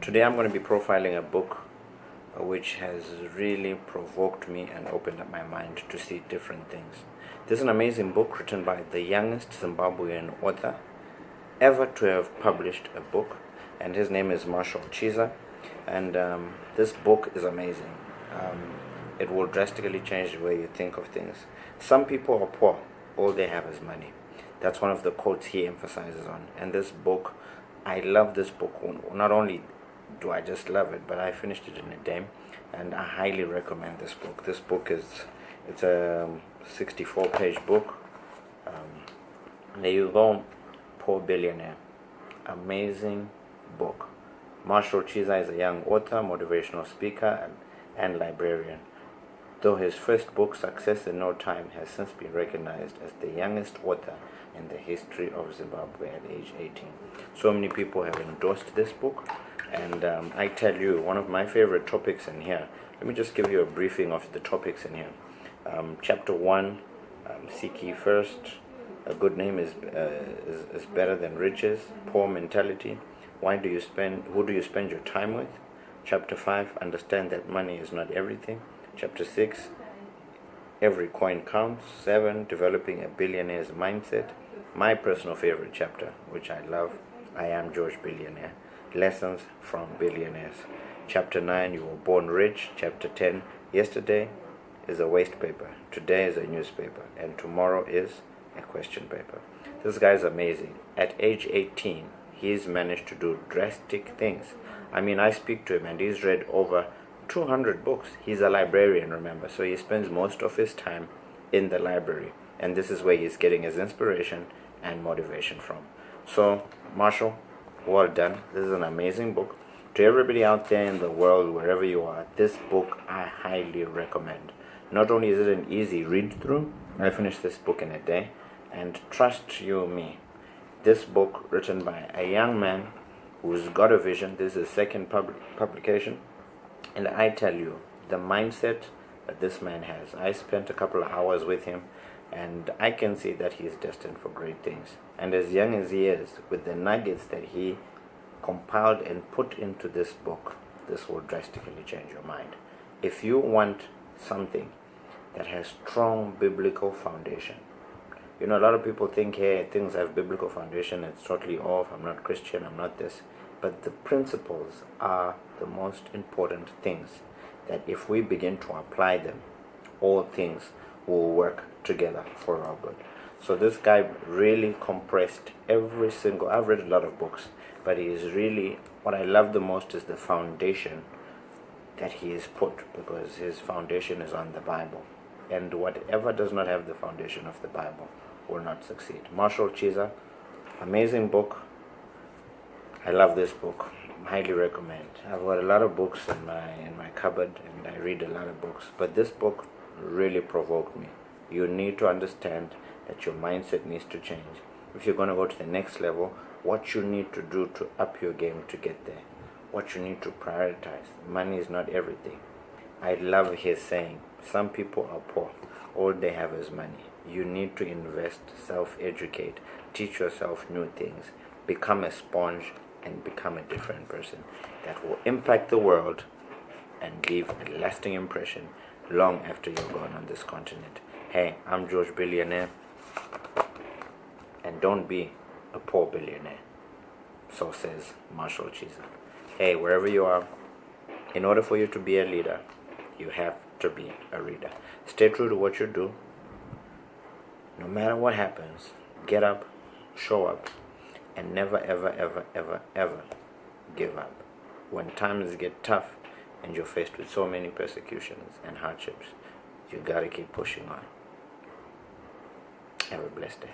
Today I'm going to be profiling a book which has really provoked me and opened up my mind to see different things. This is an amazing book written by the youngest Zimbabwean author ever to have published a book, and his name is Marshall Chiza. And this book is amazing. It will drastically change the way you think of things. Some people are poor, all they have is money. That's one of the quotes he emphasizes on. And this book, I love this book. Not only do I just love it, but I finished it in a day, and I highly recommend this book. This book it's a 64-page book. There you go, Poor Billionaire. Amazing book. Marshall Chiza is a young author, motivational speaker, and librarian. Though his first book, Success in No Time, has since been recognized as the youngest author in the history of Zimbabwe at age 18. So many people have endorsed this book, and I tell you, one of my favorite topics in here, let me just give you a briefing of the topics in here. Chapter 1, seek ye first, a good name is better than riches, poor mentality, who do you spend your time with? Chapter 5, understand that money is not everything. Chapter 6, every coin counts. 7, developing a billionaire's mindset. My personal favorite chapter, which I love, I Am George Billionaire. Lessons from billionaires. Chapter 9, you were born rich. Chapter 10, yesterday is a waste paper, today is a newspaper, and tomorrow is a question paper. This guy is amazing. At age 18, he's managed to do drastic things. I mean, I speak to him and he's read over 200 books. He's a librarian, remember, so he spends most of his time in the library, and this is where he's getting his inspiration and motivation from. So, Marshall, well done. This is an amazing book. To everybody out there in the world, wherever you are, this book I highly recommend. Not only is it an easy read through, I finished this book in a day, and trust you me, this book written by a young man who's got a vision. This is his second publication. And I tell you, the mindset that this man has, I spent a couple of hours with him, and I can see that he is destined for great things. And as young as he is, with the nuggets that he compiled and put into this book, this will drastically change your mind. If you want something that has strong biblical foundation, a lot of people think, hey, things have biblical foundation, it's totally off, I'm not Christian, I'm not this. But the principles are the most important things, that if we begin to apply them, all things will work together for our good. So this guy really compressed every single, I've read a lot of books, but he is really, what I love the most is the foundation that he has put, because his foundation is on the Bible. And whatever does not have the foundation of the Bible will not succeed. Marshall Chiza, amazing book. I love this book. Highly recommend. I've got a lot of books in my cupboard, and I read a lot of books, but this book really provoked me. You need to understand that your mindset needs to change. If you're going to go to the next level, what you need to do to up your game to get there, what you need to prioritize. Money is not everything. I love his saying, some people are poor, all they have is money. You need to invest, self-educate, teach yourself new things, become a sponge, and become a different person that will impact the world and leave a lasting impression long after you're gone on this continent. Hey, I'm George Billionaire, and don't be a poor billionaire. So says Marshall Chiza. Hey, wherever you are, in order for you to be a leader, you have to be a reader. Stay true to what you do. No matter what happens, get up, show up, and never, ever, ever, ever, ever give up. When times get tough and you're faced with so many persecutions and hardships, you gotta keep pushing on. Have a blessed day.